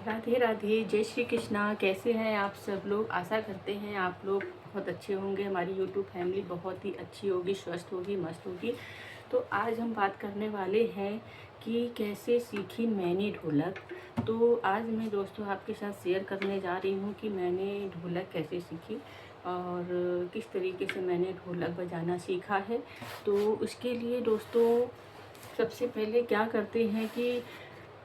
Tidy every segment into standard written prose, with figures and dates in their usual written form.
राधे राधे, जय श्री कृष्णा। कैसे हैं आप सब लोग? आशा करते हैं आप लोग बहुत अच्छे होंगे। हमारी यूट्यूब फैमिली बहुत ही अच्छी होगी, स्वस्थ होगी, मस्त होगी। तो आज हम बात करने वाले हैं कि कैसे सीखी मैंने ढोलक। तो आज मैं दोस्तों आपके साथ शेयर करने जा रही हूँ कि मैंने ढोलक कैसे सीखी और किस तरीके से मैंने ढोलक बजाना सीखा है। तो उसके लिए दोस्तों सबसे पहले क्या करते हैं कि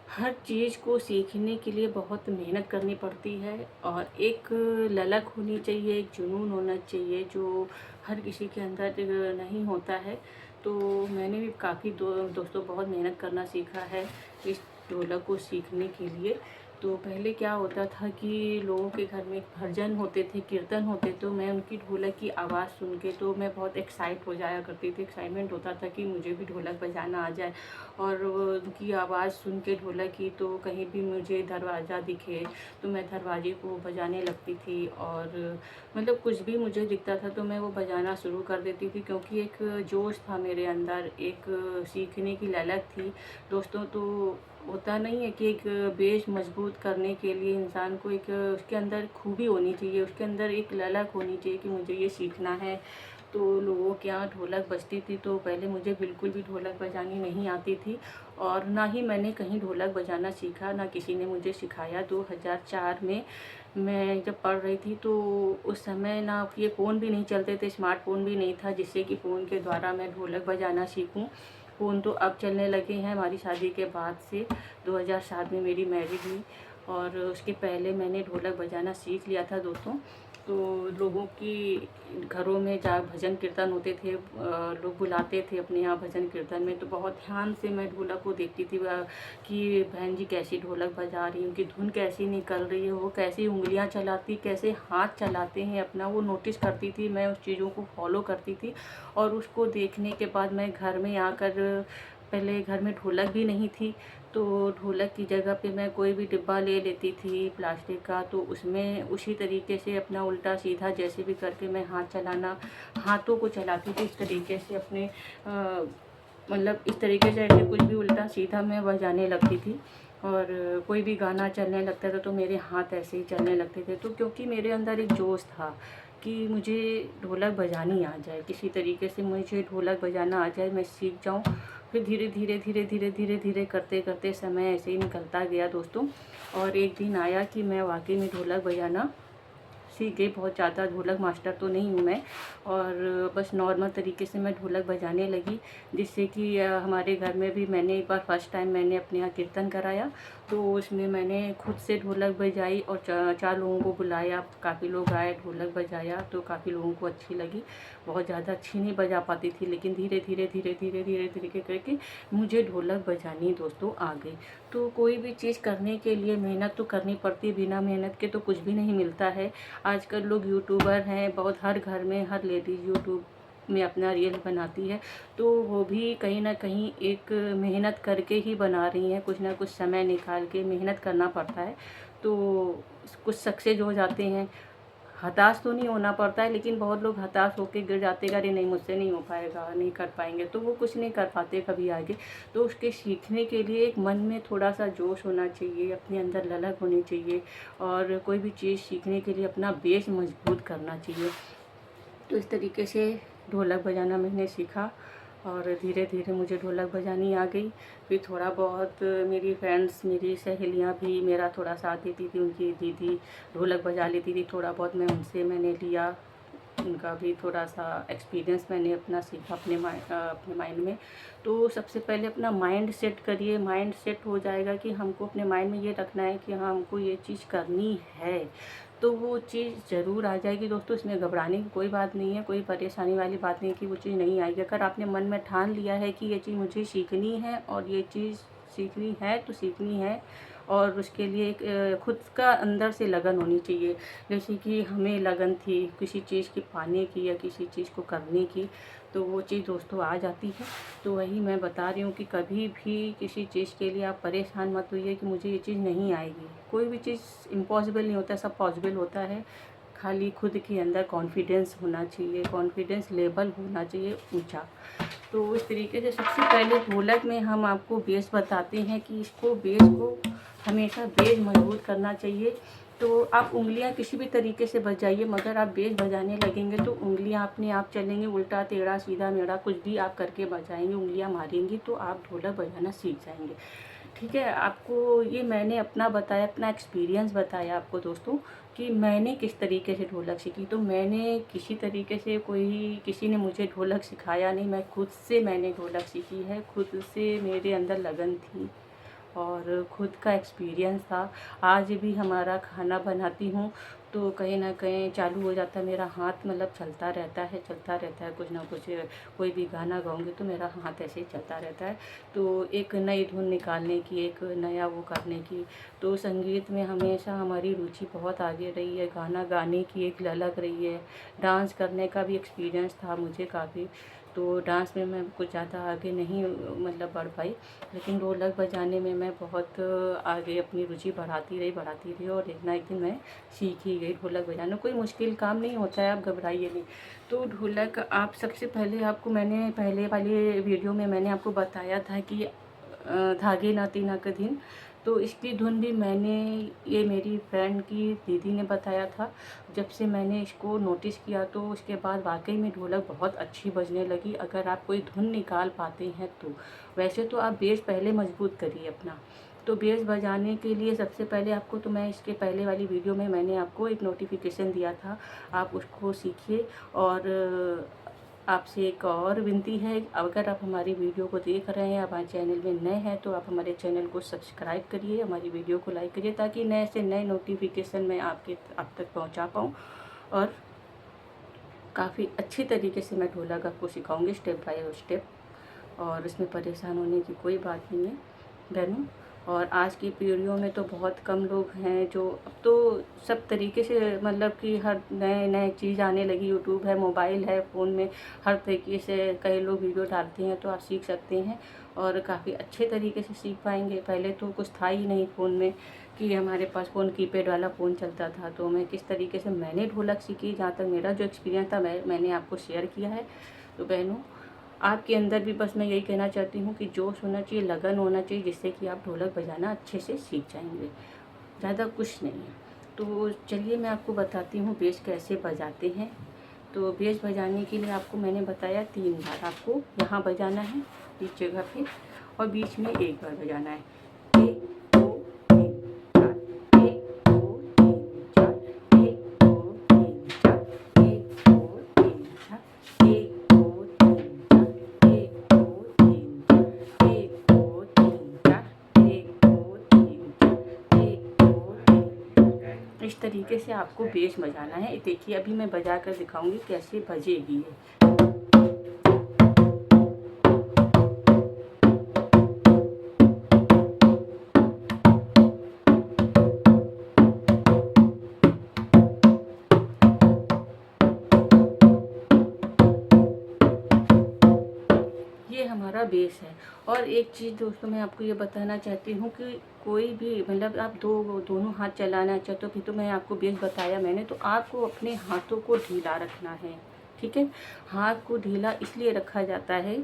हर चीज़ को सीखने के लिए बहुत मेहनत करनी पड़ती है और एक ललक होनी चाहिए, एक जुनून होना चाहिए जो हर किसी के अंदर नहीं होता है। तो मैंने भी काफ़ी दोस्तों बहुत मेहनत करना सीखा है इस ढोलक को सीखने के लिए। तो पहले क्या होता था कि लोगों के घर में भजन होते थे, कीर्तन होते, तो मैं उनकी ढोलक की आवाज़ सुन के तो मैं बहुत एक्साइट हो जाया करती थी। एक्साइटमेंट होता था कि मुझे भी ढोलक बजाना आ जाए। और वो उनकी आवाज़ सुन के ढोलक की, तो कहीं भी मुझे दरवाज़ा दिखे तो मैं दरवाजे को बजाने लगती थी। और मतलब कुछ भी मुझे दिखता था तो मैं वो बजाना शुरू कर देती थी, क्योंकि एक जोश था मेरे अंदर, एक सीखने की ललक थी दोस्तों। तो होता नहीं है कि एक बेस मजबूत करने के लिए इंसान को एक उसके अंदर खूबी होनी चाहिए, उसके अंदर एक ललक होनी चाहिए कि मुझे ये सीखना है। तो लोगों के यहाँ ढोलक बजती थी, तो पहले मुझे बिल्कुल भी ढोलक बजानी नहीं आती थी और ना ही मैंने कहीं ढोलक बजाना सीखा, ना किसी ने मुझे सिखाया। 2004 में मैं जब पढ़ रही थी तो उस समय ना ये फ़ोन भी नहीं चलते थे, स्मार्टफ़ोन भी नहीं था जिससे कि फ़ोन के द्वारा मैं ढोलक बजाना सीखूं। फ़ोन तो अब चलने लगे हैं हमारी शादी के बाद से। 2007 में मेरी मैरिज हुई और उसके पहले मैंने ढोलक बजाना सीख लिया था दोस्तों। तो लोगों की घरों में जहाँ भजन कीर्तन होते थे, लोग बुलाते थे अपने यहाँ भजन कीर्तन में, तो बहुत ध्यान से मैं ढोलक को देखती थी कि बहन जी कैसी ढोलक बजा रही हैं, उनकी धुन कैसी निकल रही है, वो कैसी उंगलियां चलाती, कैसे हाथ चलाते हैं अपना, वो नोटिस करती थी। मैं उस चीज़ों को फॉलो करती थी और उसको देखने के बाद मैं घर में आकर, पहले घर में ढोलक भी नहीं थी, तो ढोलक की जगह पे मैं कोई भी डिब्बा ले लेती थी प्लास्टिक का, तो उसमें उसी तरीके से अपना उल्टा सीधा जैसे भी करके मैं हाथ चलाना, हाथों को चलाती थी इस तरीके से अपने मतलब इस तरीके से ऐसे कुछ भी उल्टा सीधा मैं बजाने लगती थी। और कोई भी गाना चलने लगता था तो मेरे हाथ ऐसे ही चलने लगते थे। तो क्योंकि मेरे अंदर एक जोश था कि मुझे ढोलक बजानी आ जाए, किसी तरीके से मुझे ढोलक बजाना आ जाए, मैं सीख जाऊँ। फिर धीरे धीरे धीरे धीरे धीरे धीरे करते करते समय ऐसे ही निकलता गया दोस्तों। और एक दिन आया कि मैं वाकई में ढोलक बजाना सीख गई। बहुत ज़्यादा ढोलक मास्टर तो नहीं हूँ मैं, और बस नॉर्मल तरीके से मैं ढोलक बजाने लगी, जिससे कि हमारे घर में भी मैंने एक बार फर्स्ट टाइम मैंने अपने यहाँ कीर्तन कराया, तो उसमें मैंने खुद से ढोलक बजाई और चार लोगों को बुलाया, काफ़ी लोग आए, ढोलक बजाया तो काफ़ी लोगों को अच्छी लगी। बहुत ज़्यादा अच्छी नहीं बजा पाती थी, लेकिन धीरे धीरे धीरे धीरे धीरे धीरे करके मुझे ढोलक बजानी दोस्तों आ गई। तो कोई भी चीज़ करने के लिए मेहनत तो करनी पड़ती है, बिना मेहनत के तो कुछ भी नहीं मिलता है। आजकल लोग यूट्यूबर हैं बहुत, हर घर में हर लेडीज़ यूट्यूब में अपना रील बनाती है, तो वो भी कहीं ना कहीं एक मेहनत करके ही बना रही हैं, कुछ ना कुछ समय निकाल के मेहनत करना पड़ता है। तो कुछ सक्सेस हो जाते हैं, हताश तो नहीं होना पड़ता है, लेकिन बहुत लोग हताश होकर गिर जाते हैं, अरे नहीं मुझसे नहीं हो पाएगा, नहीं कर पाएंगे, तो वो कुछ नहीं कर पाते कभी आगे। तो उसके सीखने के लिए एक मन में थोड़ा सा जोश होना चाहिए, अपने अंदर ललक होनी चाहिए, और कोई भी चीज़ सीखने के लिए अपना बेस मजबूत करना चाहिए। तो इस तरीके से ढोलक बजाना मैंने सीखा और धीरे धीरे मुझे ढोलक बजानी आ गई। फिर थोड़ा बहुत मेरी फ्रेंड्स, मेरी सहेलियां भी मेरा थोड़ा साथ देती थी, उनकी दीदी ढोलक बजा लेती थी, थोड़ा बहुत मैं उनसे मैंने लिया, उनका भी थोड़ा सा एक्सपीरियंस मैंने अपना सीखा अपने माइंड में। तो सबसे पहले अपना माइंड सेट करिए, माइंड सेट हो जाएगा कि हमको अपने माइंड में ये रखना है कि हाँ हमको ये चीज़ करनी है, तो वो चीज़ ज़रूर आ जाएगी दोस्तों। इसमें घबराने की कोई बात नहीं है, कोई परेशानी वाली बात नहीं है कि वो चीज़ नहीं आएगी। अगर आपने मन में ठान लिया है कि ये चीज़ मुझे सीखनी है और ये चीज़ सीखनी है तो सीखनी है, और उसके लिए एक खुद का अंदर से लगन होनी चाहिए। जैसे कि हमें लगन थी किसी चीज़ की पाने की या किसी चीज़ को करने की, तो वो चीज़ दोस्तों आ जाती है। तो वही मैं बता रही हूँ कि कभी भी किसी चीज़ के लिए आप परेशान मत होइए कि मुझे ये चीज़ नहीं आएगी। कोई भी चीज़ इम्पॉसिबल नहीं होता, सब पॉसिबल होता है। खाली खुद के अंदर कॉन्फिडेंस होना चाहिए, कॉन्फिडेंस लेवल होना चाहिए ऊंचा। तो इस तरीके से सबसे पहले ढोलक में हम आपको बेस बताते हैं कि इसको बेस को हमेशा बेस मजबूत करना चाहिए। तो आप उंगलियां किसी भी तरीके से बजाइए, मगर आप बेस बजाने लगेंगे तो उंगलियां अपने आप चलेंगी, उल्टा टेढ़ा सीधा मेढ़ा कुछ भी आप करके बजाएंगे, उंगलियां मारेंगी तो आप ढोलक बजाना सीख जाएंगे। ठीक है, आपको ये मैंने अपना बताया, अपना एक्सपीरियंस बताया आपको दोस्तों कि मैंने किस तरीके से ढोलक सीखी। तो मैंने किसी तरीके से किसी ने मुझे ढोलक सिखाया नहीं, मैंने ढोलक सीखी है, खुद से मेरे अंदर लगन थी और खुद का एक्सपीरियंस था। आज भी हमारा खाना बनाती हूँ तो कहीं ना कहीं चालू हो जाता है मेरा हाथ, मतलब चलता रहता है कुछ ना कुछ। कोई भी गाना गाऊंगी तो मेरा हाथ ऐसे ही चलता रहता है। तो एक नई धुन निकालने की, एक नया वो करने की, तो संगीत में हमेशा हमारी रुचि बहुत आगे रही है। गाना गाने की एक ललक रही है। डांस करने का भी एक्सपीरियंस था मुझे काफ़ी। तो डांस में मैं कुछ ज़्यादा आगे नहीं मतलब बढ़ पाई, लेकिन ढोलक बजाने में मैं बहुत आगे अपनी रुचि बढ़ाती रही और एक ना एक दिन मैं सीख ही गई ढोलक बजाना। कोई मुश्किल काम नहीं होता है, आप घबराइए नहीं। तो ढोलक आप सबसे पहले आपको मैंने पहले वाले वीडियो में मैंने आपको बताया था कि धागे नाती ना कधिन, तो इसकी धुन भी ये मेरी फ्रेंड की दीदी ने बताया था। जब से मैंने इसको नोटिस किया तो उसके बाद वाकई में ढोलक बहुत अच्छी बजने लगी। अगर आप कोई धुन निकाल पाते हैं तो वैसे तो आप बेस पहले मजबूत करिए अपना। तो बेस बजाने के लिए सबसे पहले आपको, तो मैं इसके पहले वाली वीडियो में मैंने आपको एक नोटिफिकेशन दिया था, आप उसको सीखिए। और आपसे एक और विनती है, अगर आप हमारी वीडियो को देख रहे हैं, हमारे चैनल में नए हैं, तो आप हमारे चैनल को सब्सक्राइब करिए, हमारी वीडियो को लाइक करिए, ताकि नए से नए नोटिफिकेशन मैं आप तक पहुंचा पाऊं। और काफ़ी अच्छी तरीके से मैं ढोलक आपको सिखाऊंगी स्टेप बाय स्टेप, और इसमें परेशान होने की कोई बात नहीं है बहनों। और आज की पीढ़ियों में तो बहुत कम लोग हैं जो, अब तो सब तरीके से मतलब कि हर नए नए चीज़ आने लगी, यूट्यूब है, मोबाइल है, फ़ोन में हर तरीके से कई लोग वीडियो डालते हैं, तो आप सीख सकते हैं और काफ़ी अच्छे तरीके से सीख पाएंगे। पहले तो कुछ था ही नहीं फ़ोन में, कि हमारे पास फ़ोन कीपैड वाला फ़ोन चलता था। तो मैं किस तरीके से मैंने ढोलक सीखी, जहाँ तक मेरा जो एक्सपीरियंस था मैंने आपको शेयर किया है। तो बहनों, आपके अंदर भी बस मैं यही कहना चाहती हूँ कि जोश होना चाहिए, लगन होना चाहिए, जिससे कि आप ढोलक बजाना अच्छे से सीख जाएंगे। ज़्यादा कुछ नहीं है। तो चलिए मैं आपको बताती हूँ बेस कैसे बजाते हैं। तो बेस बजाने के लिए आपको मैंने बताया 3 बार आपको यहाँ बजाना है इस जगह पे, और बीच में एक बार बजाना है। 1 2 3 4, 1 2 3 4, 1 2 3 4, 1 2 3 4, 1 2 3 4, 1 2 3 4, 1 2 3 4, 1 2 3 4, 1 2 3। इस तरीके से आपको बेस बजाना है। देखिए अभी मैं बजा कर दिखाऊंगी कैसे बजेगी ये। ये हमारा बेस है। और एक चीज़ दोस्तों मैं आपको ये बताना चाहती हूँ कि कोई भी मतलब आप दोनों हाथ चलाना चाहते हो, फिर तो मैं आपको बेस बताया मैंने, तो आपको अपने हाथों को ढीला रखना है। ठीक है, हाथ को ढीला इसलिए रखा जाता है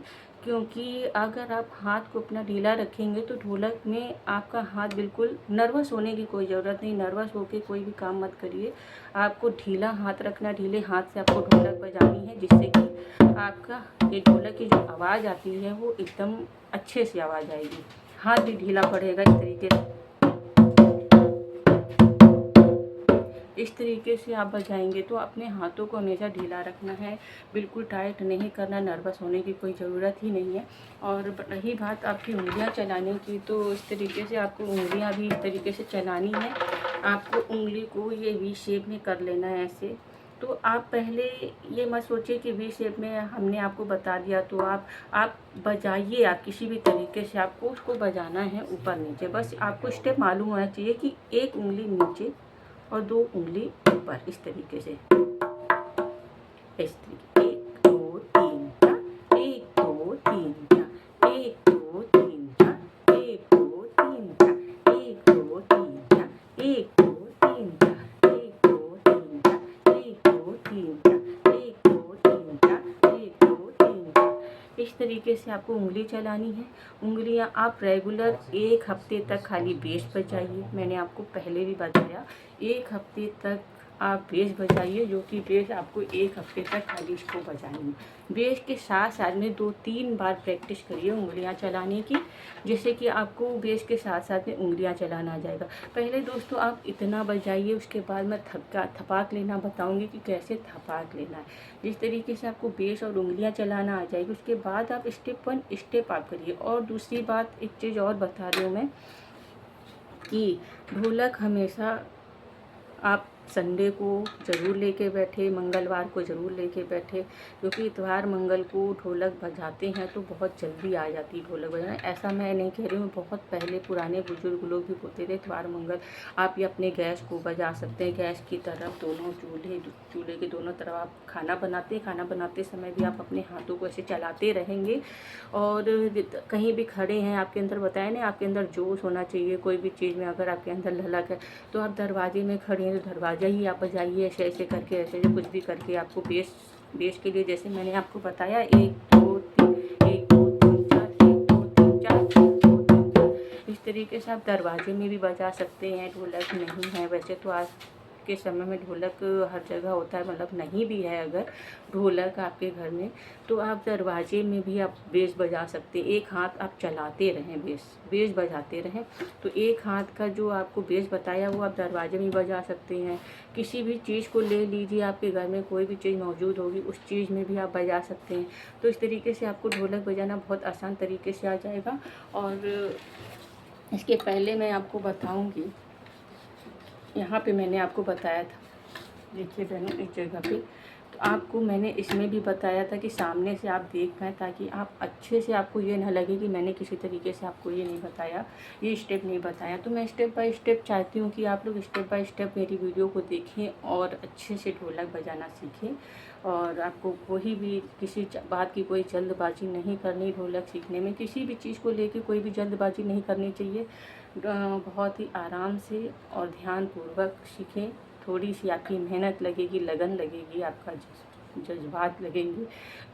क्योंकि अगर आप हाथ को अपना ढीला रखेंगे तो ढोलक में आपका हाथ बिल्कुल, नर्वस होने की कोई ज़रूरत नहीं, नर्वस होकर कोई भी काम मत करिए। आपको ढीला हाथ रखना, ढीले हाथ से आपको ढोलक बजानी है, जिससे कि आपका ये ढोलक की जो आवाज़ आती है वो एकदम अच्छे से आवाज़ आएगी। हाथ भी ढीला पड़ेगा इस तरीके से आप बजाएंगे। तो अपने हाथों को हमेशा ढीला रखना है, बिल्कुल टाइट नहीं करना, नर्वस होने की कोई ज़रूरत ही नहीं है। और रही बात आपकी उंगलियां चलाने की, तो इस तरीके से आपको उंगलियां भी इस तरीके से चलानी है। आपको उंगली को ये वी शेप में कर लेना है ऐसे। तो आप पहले ये मत सोचिए कि वी शेप में हमने आपको बता दिया तो आप बजाइए, आप किसी भी तरीके से आपको उसको बजाना है ऊपर नीचे। बस आपको स्टेप मालूम होना चाहिए कि एक उंगली नीचे और 2 उंगली ऊपर, इस तरीके से, इस तरीके 1 2 3 4, 1 2 3 4, 1 2 3 4, 1 2 3 4, 1 2 3 4, 1 2 3 4, 1 2 3 4, 1 2 3 4, 1 2 3 4, 1 2 3 4। इस तरीके से आपको उंगली चलानी है। उंगलियां आप रेगुलर 1 हफ्ते तक खाली बेस बजाइए। मैंने आपको पहले भी बताया 1 हफ्ते तक आप बेस बजाइए, जो कि बेस आपको 1 हफ्ते तक खाली इसको बजानी। बेस के साथ साथ में 2-3 बार प्रैक्टिस करिए उंगलियां चलाने की, जिससे कि आपको बेस के साथ साथ में उंगलियां चलाना आ जाएगा। पहले दोस्तों आप इतना बजाइए, उसके बाद मैं थपाक लेना बताऊंगी कि कैसे थपाक लेना है। जिस तरीके से आपको बेस और उंगलियां चलाना आ जाएगी, उसके बाद आप स्टेप 1 स्टेप आप करिए। और दूसरी बात, एक चीज़ और बता रही हूँ मैं कि ढोलक हमेशा आप संडे को ज़रूर लेके बैठे, मंगलवार को ज़रूर लेके बैठे, क्योंकि इतवार मंगल को ढोलक बजाते हैं तो बहुत जल्दी आ जाती है ढोलक बजाना। ऐसा मैं नहीं कह रही हूँ, बहुत पहले पुराने बुजुर्ग लोग भी बोलते थे इतवार मंगल आप ये अपने गैस को बजा सकते हैं। गैस की तरफ दोनों चूल्हे के दोनों तरफ आप खाना बनाते हैं, खाना बनाते समय भी आप अपने हाथों को ऐसे चलाते रहेंगे। और कहीं भी खड़े हैं, आपके अंदर बताया ना, आपके अंदर जोश होना चाहिए कोई भी चीज़ में। अगर आपके अंदर ललक है तो आप दरवाजे में खड़े हैं तो दरवाज़ा ही आप बजाइए, ऐसे ऐसे करके, ऐसे ऐसे कुछ भी करके। आपको बेस के लिए जैसे मैंने आपको बताया 1 2 3 1 2 3 4 1 2 3 4 1 2 3 4, इस तरीके से आप दरवाजे में भी बजा सकते हैं। ढोलक नहीं है वैसे तो आज के समय में ढोलक हर जगह होता है, मतलब नहीं भी है अगर ढोलक आपके घर में, तो आप दरवाजे में भी आप बेस बजा सकते हैं। एक हाथ आप चलाते रहें, बेस बजाते रहें, तो एक हाथ का जो आपको बेस बताया वो आप दरवाजे में बजा सकते हैं। किसी भी चीज़ को ले लीजिए, आपके घर में कोई भी चीज़ मौजूद होगी उस चीज़ में भी आप बजा सकते हैं। तो इस तरीके से आपको ढोलक बजाना बहुत आसान तरीके से आ जाएगा। और इसके पहले मैं आपको बताऊंगी, यहाँ पे मैंने आपको बताया था, देखिए बहनों इस जगह पे, तो आपको मैंने इसमें भी बताया था कि सामने से आप देख पाएँ, ताकि आप अच्छे से, आपको ये ना लगे कि मैंने किसी तरीके से आपको ये नहीं बताया, ये स्टेप नहीं बताया। तो मैं स्टेप बाय स्टेप चाहती हूँ कि आप लोग स्टेप बाय स्टेप मेरी वीडियो को देखें और अच्छे से ढोलक बजाना सीखें। और आपको कोई भी किसी बात की कोई जल्दबाजी नहीं करनी ढोलक सीखने में। किसी भी चीज़ को लेके कोई भी जल्दबाजी नहीं करनी चाहिए। बहुत ही आराम से और ध्यानपूर्वक सीखें। थोड़ी सी आपकी मेहनत लगेगी, लगन लगेगी, आपका जज्बात लगेंगे,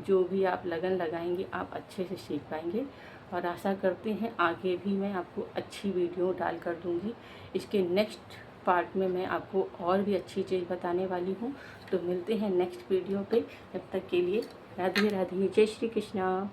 जो भी आप लगन लगाएंगे आप अच्छे से सीख पाएंगे। और आशा करते हैं आगे भी मैं आपको अच्छी वीडियो डाल कर दूँगी। इसके नेक्स्ट पार्ट में मैं आपको और भी अच्छी चीज़ बताने वाली हूँ। तो मिलते हैं नेक्स्ट वीडियो पे, तब तक के लिए राधे राधे, जय श्री कृष्णा।